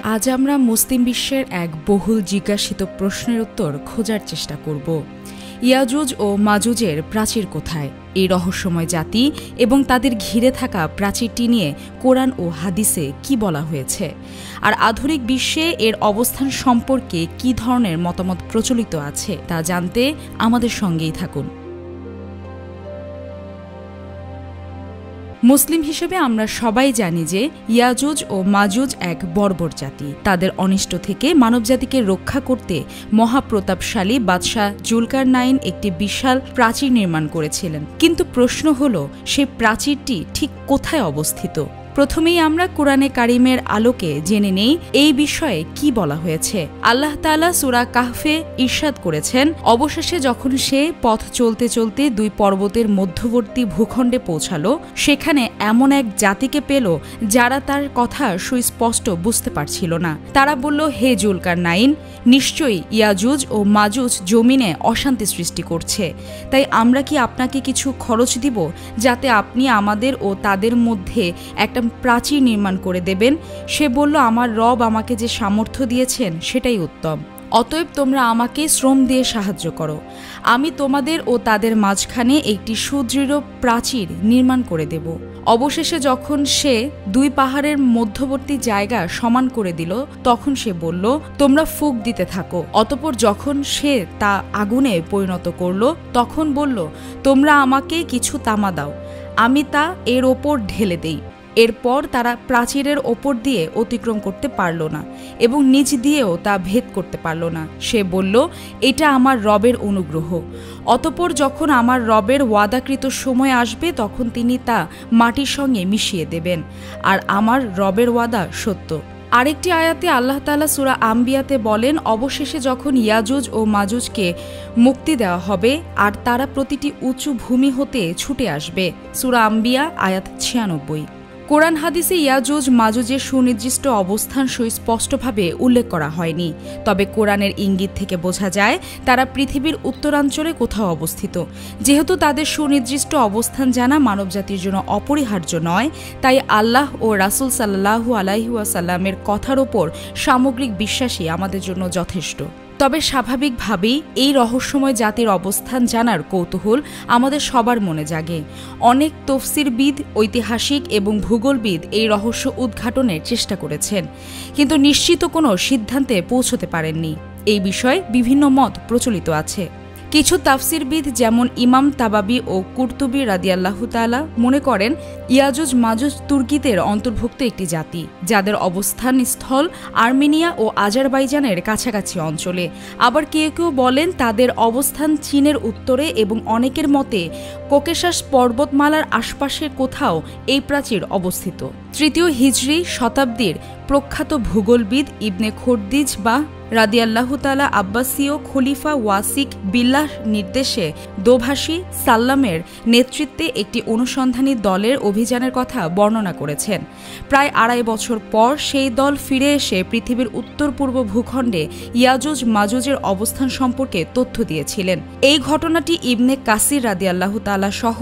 আজ আমরা মুসলিম বিশ্বের এক বহুল জিজ্ঞাসিত প্রশ্নের উত্তর খোঁজার চেষ্টা করব। ইয়াজুজ ও মাজুজের প্রাচীর কোথায়? এই রহস্যময় জাতি এবং তাদের ঘিরে থাকা প্রাচীরটি নিয়ে কোরআন ও হাদিসে কি বলা হয়েছে, আর আধুনিক বিশ্বে এর অবস্থান সম্পর্কে কি ধরনের মতামত প্রচলিত আছে তা জানতে আমাদের সঙ্গেই থাকুন। মুসলিম হিসেবে আমরা সবাই জানি যে ইয়াজুজ ও মাজুজ এক বর্বর জাতি। তাদের অনিষ্ট থেকে মানবজাতিকে রক্ষা করতে মহাপ্রতাপশালী বাদশাহ জুলকারনাইন একটি বিশাল প্রাচীর নির্মাণ করেছিলেন। কিন্তু প্রশ্ন হল, সেই প্রাচীরটি ঠিক কোথায় অবস্থিত? প্রথমেই আমরা কোরআনে কারিমের আলোকে জেনে নেই এই বিষয়ে কি বলা হয়েছে। আল্লাহ তাআলা সূরা কাহফে ইরশাদ করেছেন, অবশেষে যখন সে পথ চলতে চলতে দুই পর্বতের মধ্যবর্তী ভূখণ্ডে পৌঁছালো, সেখানে এমন এক জাতিকে পেল যারা তার কথা সুস্পষ্ট বুঝতে পারছিল না। তারা বলল, হে জুলকারনাইন, নিশ্চয়ই ইয়াজুজ ও মাজুজ জমিনে অশান্তি সৃষ্টি করছে, তাই আমরা কি আপনাকে কিছু খরচ দিব যাতে আপনি আমাদের ও তাদের মধ্যে একটা প্রাচীর নির্মাণ করে দেবেন? সে বলল, আমার রব আমাকে যে সামর্থ্য দিয়েছেন সেটাই উত্তম, অতএব তোমরা আমাকে শ্রম দিয়ে সাহায্য করো। আমি তোমাদের ও তাদের মাঝখানে একটি সুদৃঢ় প্রাচীর নির্মাণ করে দেব। অবশেষে যখন সে দুই পাহাড়ের মধ্যবর্তী জায়গা সমান করে দিল, তখন সে বলল, তোমরা ফুঁক দিতে থাকো। অতঃপর যখন সে তা আগুনে পরিণত করল, তখন বলল, তোমরা আমাকে কিছু তামা দাও, আমি তা এর ওপর ঢেলে দেই। এরপর তারা প্রাচীরের ওপর দিয়ে অতিক্রম করতে পারল না এবং নিচ দিয়েও তা ভেদ করতে পারল না। সে বলল, এটা আমার রবের অনুগ্রহ। অতঃপর যখন আমার রবের ওয়াদাকৃত সময় আসবে, তখন তিনি তা মাটির সঙ্গে মিশিয়ে দেবেন, আর আমার রবের ওয়াদা সত্য। আরেকটি আয়াতে আল্লাহ তাআলা সূরা আম্বিয়াতে বলেন, অবশেষে যখন ইয়াজুজ ও মাজুজকে মুক্তি দেওয়া হবে আর তারা প্রতিটি উঁচু ভূমি হতে ছুটে আসবে। সূরা আম্বিয়া আয়াত 96। কোরআন হাদিসে ইয়াজুজ মাজুজের সুনির্দিষ্ট অবস্থান সুস্পষ্টভাবে উল্লেখ করা হয়নি, তবে কোরআনের ইঙ্গিত থেকে বোঝা যায় তারা পৃথিবীর উত্তরাঞ্চলে কোথাও অবস্থিত। যেহেতু তাদের সুনির্দিষ্ট অবস্থান জানা মানবজাতির জন্য অপরিহার্য নয়, তাই আল্লাহ ও রাসূল সাল্লাল্লাহু আলাইহি ওয়াসাল্লামের কথার ওপর সামগ্রিক বিশ্বাসই আমাদের জন্য যথেষ্ট। তবে স্বাভাবিকভাবেই এই রহস্যময় জাতির অবস্থান জানার কৌতূহল আমাদের সবার মনে জাগে। অনেক তফসিরবিদ, ঐতিহাসিক এবং ভূগোলবিদ এই রহস্য উদ্ঘাটনের চেষ্টা করেছেন, কিন্তু নিশ্চিত কোনো সিদ্ধান্তে পৌঁছতে পারেননি। এই বিষয়ে বিভিন্ন মত প্রচলিত আছে। কিছু তাফসিরবিদ যেমন ইমাম তাবাবি ও কুরতুবী রাদিয়াল্লাহু তাআলা মনে করেন ইয়াজুজ মাজুজ তুর্কিদের অন্তর্ভুক্ত একটি জাতি, যাদের অবস্থান স্থল আর্মেনিয়া ও আজারবাইজানের কাছাকাছি অঞ্চলে। আবার কেউ কেউ বলেন তাদের অবস্থান চীনের উত্তরে, এবং অনেকের মতে ককেশাস পর্বতমালার আশপাশে কোথাও এই প্রাচীর অবস্থিত। তৃতীয় হিজরি শতাব্দীর প্রখ্যাত ভূগোলবিদ ইবনে খর্দিজ বা রাদিয়াল্লাহু তাআলা আব্বাসীয় খলিফা ওয়াসিক বিল্লাহ নির্দেশে দোভাষী সাল্লামের নেতৃত্বে একটি অনুসন্ধানী দলের অভিযানের কথা বর্ণনা করেছেন। প্রায় ২.৫ বছর পর সেই দল ফিরে এসে পৃথিবীর উত্তর পূর্ব ভূখণ্ডে ইয়াজুজ মাজুজের অবস্থান সম্পর্কে তথ্য দিয়েছিলেন। এই ঘটনাটি ইবনে কাসির রাদিয়াল্লাহু তাআলা সহ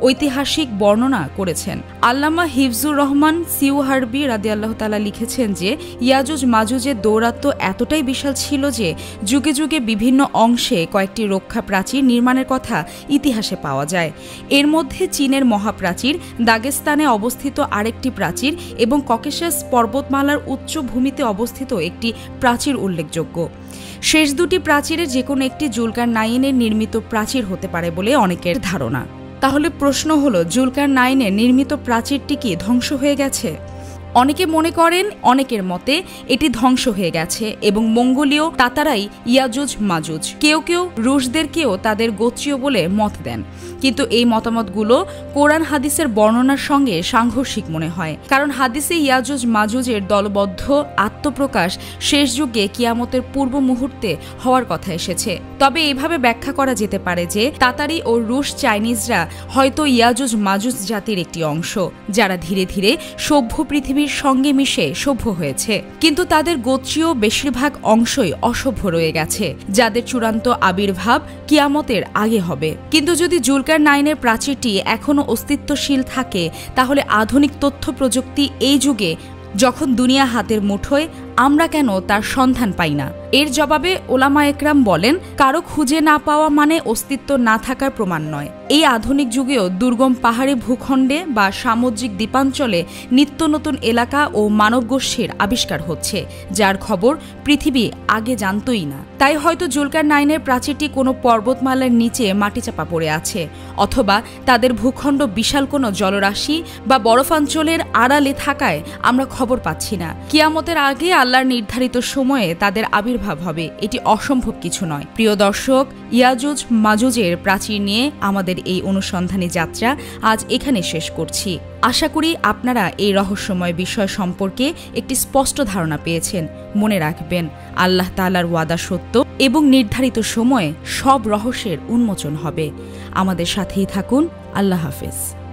ঐতিহাসিক বর্ণনা করেছেন। আল্লামা হিফজুর রহমান সিউহারবি রাদিয়াল্লাহু তাআলা লিখেছেন যে ইয়াজুজ মাজুজের দৌরাত্ম্য এতটাই বিশাল ছিল যে যুগে যুগে বিভিন্ন অংশে কয়েকটি রক্ষা প্রাচীর নির্মাণের কথা ইতিহাসে পাওয়া যায়। এর মধ্যে চীনের মহাপ্রাচীর, দাগেস্তানে অবস্থিত আরেকটি প্রাচীর এবং ককেশাস পর্বতমালার উচ্চ ভূমিতে অবস্থিত একটি প্রাচীর উল্লেখযোগ্য। শেষ দুটি প্রাচীরের যে কোনো একটি জুলকারনাইনের নির্মিত প্রাচীর হতে পারে বলে অনেকের ধারণা। তাহলে প্রশ্ন হলো, জুলকারনাইনের নির্মিত প্রাচীরটি কি ধ্বংস হয়ে গেছে? অনেকে মনে করেন অনেকের মতে এটি ধ্বংস হয়ে গেছে এবং মঙ্গোলীয় তাতারাই ইয়াজুজ মাজুজ। কেউ কেউ রুশদেরকেও তাদের গোত্রীয় বলে মত দেন, কিন্তু এই মতামতগুলো কোরআন হাদিসের বর্ণনার সঙ্গে সাংঘর্ষিক মনে হয়, কারণ হাদিসে ইয়াজুজ মাজুজের দলবদ্ধ আত্মপ্রকাশ শেষ যুগে কিয়ামতের পূর্ব মুহূর্তে হওয়ার কথা এসেছে। তবে এভাবে ব্যাখ্যা করা যেতে পারে যে তাতারি ও রুশ চাইনিজরা হয়তো ইয়াজুজ মাজুজ জাতির একটি অংশ, যারা ধীরে ধীরে সভ্য পৃথিবীর সঙ্গে মিশে সভ্য হয়েছে, কিন্তু তাদের গোত্রীয় বেশিরভাগ অংশই অসভ্য রয়ে গেছে, যাদের চূড়ান্ত আবির্ভাব কিয়ামতের আগে হবে। কিন্তু যদি জুলকারনাইনের প্রাচীরটি এখনও অস্তিত্বশীল থাকে, তাহলে আধুনিক তথ্য প্রযুক্তি এই যুগে যখন দুনিয়া হাতের মুঠোয়, আমরা কেন তার সন্ধান পাই না? এর জবাবে ওলামা একরাম বলেন, কারো খুঁজে না পাওয়া মানে অস্তিত্ব না থাকার প্রমাণ নয়। এই আধুনিক যুগেও দুর্গম পাহাড়ি ভূখণ্ডে বা সামুদ্রিক দ্বীপাঞ্চলে নিত্য নতুন এলাকা ও মানবগোষ্ঠীর আবিষ্কার হচ্ছে, যার খবর পৃথিবী আগে জানতই না। তাই হয়তো জুলকারনাইনের প্রাচীরটি কোনো পর্বতমালার নিচে মাটিচাপা পড়ে আছে, অথবা তাদের ভূখণ্ড বিশাল কোনো জলরাশি বা বরফাঞ্চলের আড়ালে থাকায় আমরা খবর পাচ্ছি না। কিয়ামতের আগে আল্লাহর নির্ধারিত সময়ে তাদের আবির্ভাব হবে, এটি অসম্ভব কিছু নয়। প্রিয় দর্শক, ইয়াজুজ মাজুজের প্রাচীর নিয়ে আমাদের এই অনুসন্ধানী যাত্রা আজ এখানে শেষ করছি। আশা করি আপনারা এই রহস্যময় বিষয় সম্পর্কে একটি স্পষ্ট ধারণা পেয়েছেন। মনে রাখবেন, আল্লাহ তাআলার ওয়াদা সত্য এবং নির্ধারিত সময়ে সব রহস্যের উন্মোচন হবে। আমাদের সাথেই থাকুন। আল্লাহ হাফেজ।